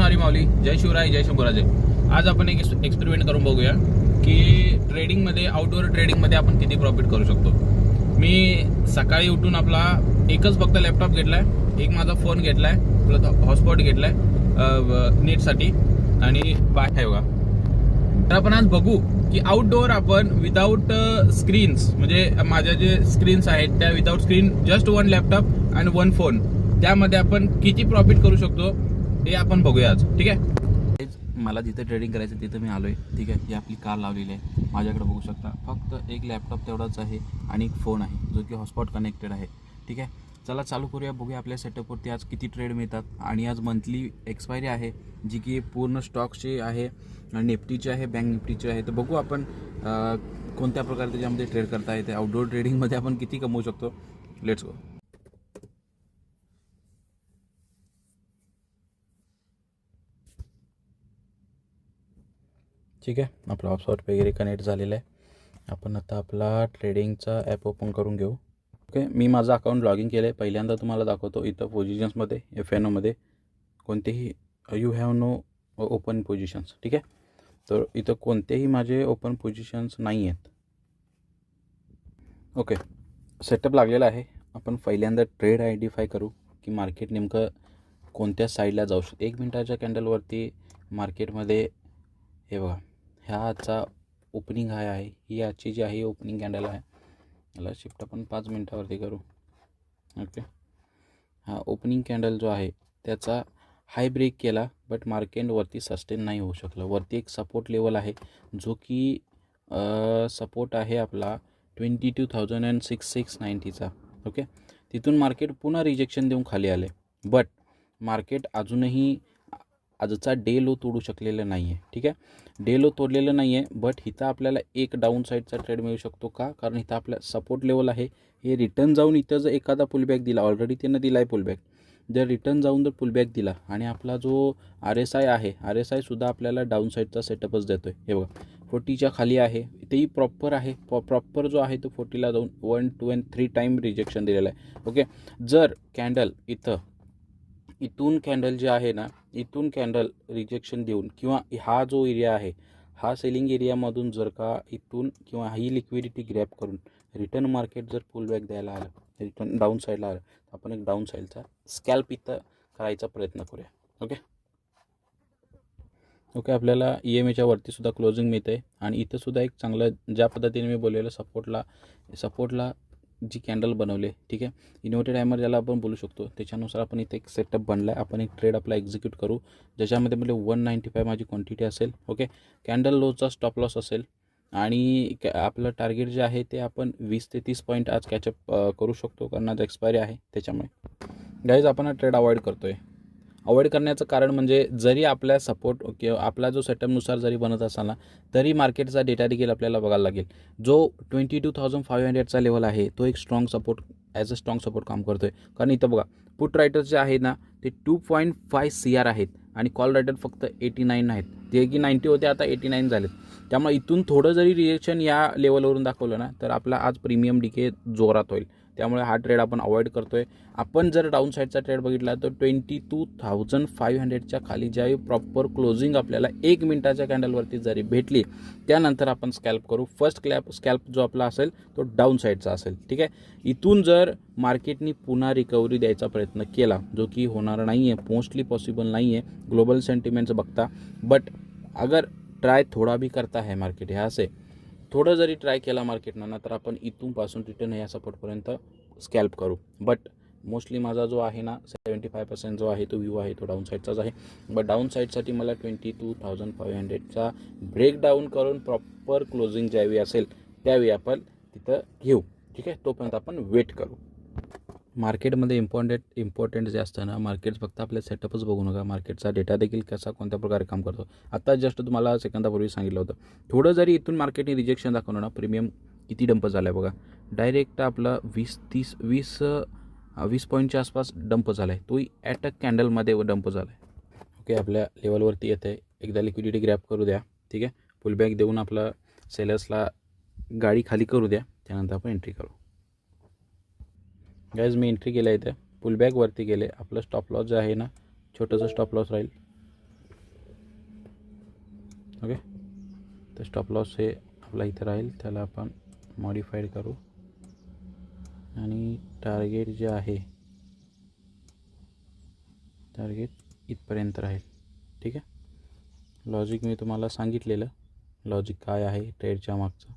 हरी माऊली, जय शिवराय, जय शंभूराजे. आज आपण एक एक्सपेरिमेंट करून बघूया की ट्रेडिंगमध्ये, आउटडोअर ट्रेडिंगमध्ये आपण किती प्रॉफिट करू शकतो. मी सकाळी उठून आपला एकच फक्त लॅपटॉप घेतलाय, एक माझा फोन घेतलाय, हॉटस्पॉट घेतलाय नेटसाठी आणि बाय बघा. तर आपण आज बघू की आउटडोअर आपण विदाऊट स्क्रीन्स, म्हणजे माझ्या जे स्क्रीन्स आहेत त्या without screen, just one laptop आणि वन फोन, त्यामध्ये आपण किती प्रॉफिट करू शकतो हे आपण बघूया आज. ठीक आहे. मला जिथे ट्रेडिंग करायचं तिथं मी आलोय. ठीक आहे. ही आपली कार लावलेली आहे. माझ्याकडे बघू शकता फक्त एक लॅपटॉप तेवढाच आहे आणि एक फोन आहे जो की हॉटस्पॉट कनेक्टेड आहे. ठीक आहे. चला चालू करूया, बघूया आपल्या सेटअपवरती आज किती ट्रेड मिळतात. आणि आज मंथली एक्सपायरी आहे जी की पूर्ण स्टॉक्सची आहे, निफ्टीची आहे, बँक निफ्टीची आहे. तर बघू आपण कोणत्या प्रकारे त्याच्यामध्ये ट्रेड करता येते. आउटडोअर ट्रेडिंगमध्ये आपण किती कमवू शकतो. Let's go. ठीक आहे. आपला हॉटस्पॉट वगैरे कनेक्ट झालेला आहे. आपण आता आपला ट्रेडिंगचा ॲप ओपन करून घेऊ. ओके. मी माझं अकाउंट लॉग इन केलं आहे. पहिल्यांदा तुम्हाला दाखवतो इथं पोझिशन्समध्ये FNOमध्ये कोणतेही you have no open positions. ठीक आहे. तर इथं कोणतेही माझे ओपन पोझिशन्स नाही आहेत. ओके. सेटअप लागलेला आहे. आपण पहिल्यांदा ट्रेड आयडेंटिफाय करू की मार्केट नेमकं कोणत्या साईडला जाऊ शकतं. 1 मिनिटाच्या कॅन्डलवरती मार्केटमध्ये हे बघा, ह्या आजचा ओपनिंग हाय आहे. ही आजची जी आहे ओपनिंग कॅन्डल आहे. याला शिफ्ट आपण 5 मिनिटावरती करू. ओके. हा ओपनिंग कॅन्डल जो आहे त्याचा हाय ब्रेक केला, बट मार्केटवरती सस्टेन नाही होऊ शकलं. वरती एक सपोर्ट लेवल आहे जो की सपोर्ट आहे आपला 22,690चा. ओके. तिथून मार्केट पुन्हा रिजेक्शन देऊन खाली आले, बट मार्केट अजूनही आजचा डे लो तोडू शकलेलं नाही आहे. ठीक आहे. डे लो तोडलेलं नाही आहे, बट इथं आपल्याला एक डाऊन साईडचा ट्रेड मिळू शकतो. का? कारण इथं आपल्या सपोर्ट लेवल आहे. हे रिटर्न जाऊन इथं जर एखादा पुलबॅक दिला, ऑलरेडी त्यानं दिला आहे पुलबॅक, जर रिटर्न जाऊन जर पुलबॅक दिला आणि आपला जो RSI आहे, RSIसुद्धा आपल्याला डाऊन साईडचा सेटअपच देतो आहे. हे बघा 40च्या खाली आहे, तेही प्रॉपर आहे. प्रॉपर जो आहे तो 40ला जाऊन 1, 2 and 3 टाईम रिजेक्शन दिलेलं आहे. ओके. जर कॅन्डल इथून कॅन्डल जे आहे ना, इथून कॅन्डल रिजेक्शन देऊन किंवा हा जो एरिया आहे, हा सेलिंग एरियामधून जर का इथून किंवा ही लिक्विडिटी ग्रॅब करून रिटर्न मार्केट जर पुलबॅक द्यायला आलं, रिटर्न डाऊन साईडला आलं, तर आपण एक डाऊन साईडचा स्कॅल्प इथं करायचा प्रयत्न करूया. ओके. ओके. आपल्याला EMAच्या वरती सुद्धा क्लोजिंग मिळतं आहे आणि इथं सुद्धा एक चांगलं, ज्या पद्धतीने मी बोललेलं, सपोर्टला जी कॅन्डल बनवले. ठीक आहे. इन्व्हर्टेड हॅमर ज्याला आपण बोलू शकतो, त्याच्यानुसार आपण इथे एक सेटअप बनला आहे. आपण एक ट्रेड आपला एक्झिक्यूट करू ज्याच्यामध्ये म्हणजे 195 माझी क्वांटिटी असेल. ओके. कॅन्डल लोचा स्टॉप लॉस असेल आणि आपलं टार्गेट जे आहे ते आपण 20 ते 30 पॉईंट आज कॅचअप करू शकतो, कारण आज एक्सपायरी आहे. त्याच्यामुळे गाईज आपण हा ट्रेड अवॉइड करतो आहे. अवॉइड करण्याचं कारण म्हणजे जरी आपल्या सपोर्ट किंवा आपला जो सेटअपनुसार जरी बनत असाल ना, तरी मार्केटचा डेटा देखील आपल्याला बघायला लागेल. जो 22,500चा लेवल आहे तो एक strong support, as a strong support काम करतो आहे. कारण इथं बघा पुट रायटर्स जे आहेत ना ते 2.5 CR आहेत आणि कॉल रायटर फक्त 89 आहेत. जे की 90 होते आता 89 झालेत. त्यामुळे इथून थोडं जरी रिएक्शन या लेवलवरून दाखवलं ना, तर आपला आज प्रीमियम डीके जोरात होईल. त्यामुळे हा ट्रेड आपण अवॉइड करतो आहे. आपण जर डाऊन साईडचा ट्रेड बघितला तर 22,500च्या खाली ज्यावेळी प्रॉपर क्लोजिंग आपल्याला 1 मिनिटाच्या कॅन्डलवरती जरी भेटली, त्यानंतर आपण स्कॅल्प करू. फर्स्ट स्कॅल्प जो आपला असेल तो डाऊन साईडचा असेल. ठीक आहे. इथून जर मार्केटनी पुन्हा रिकव्हरी द्यायचा प्रयत्न केला, जो की होणार नाही आहे, मोस्टली पॉसिबल नाही आहे ग्लोबल सेंटिमेंट्स बघता, बट अगर ट्राय थोडा भी करता है मार्केट, ह्या से थोडं जरी ट्राय केला मार्केटनं ना, तर आपण इथूनपासून रिटर्न या सपोर्टपर्यंत स्कॅल्प करू. बट मोस्टली माझा जो आहे ना 75% जो आहे तो व्ह्यू आहे तो डाऊन साईडचाच आहे. बट डाऊन साईडसाठी मला 22,500चा ब्रेकडाऊन करून प्रॉपर क्लोजिंग ज्यावेळी असेल त्यावेळी आपण तिथं घेऊ. ठीक आहे. तोपर्यंत आपण वेट करू. मार्केटमध्ये इम्पॉर्टंट जे असतं ना, मार्केट फक्त आपल्या सेटअपच बघू नका, मार्केटचा डेटा देखील कसा कोणत्या प्रकारे काम करतो. आता जस्ट तुम्हाला सेकंदापूर्वी सांगितलं होतं, थोडं जरी इथून मार्केटने रिजेक्शन दाखवलं ना, प्रीमियम किती डंप झाला आहे बघा. डायरेक्ट आपला 20 पॉईंटच्या आसपास डंप झाला आहे. तोही ॲट अ कॅन्डलमध्ये डंप झाला आहे. ओके. आपल्या लेवलवरती येतं आहे. एकदा लिक्विडिटी ग्रॅब करू द्या. ठीक आहे. पुलबॅक देऊन आपला सेलर्सला गाडी खाली करू द्या, त्यानंतर आपण एंट्री करू. गाईज मी एंट्री केलं इथे, पुलबॅकवरती गेले. आपलं स्टॉप लॉस जे आहे ना, छोटंसं स्टॉप लॉस राहील. ओके. तर स्टॉप लॉस हे आपला इथं राहील, त्याला आपण मॉडिफाईड करू आणि टार्गेट जे आहे टार्गेट इथपर्यंत राहील. ठीक आहे. लॉजिक मी तुम्हाला सांगितलेलं, लॉजिक काय आहे ट्रेडच्या मागचं.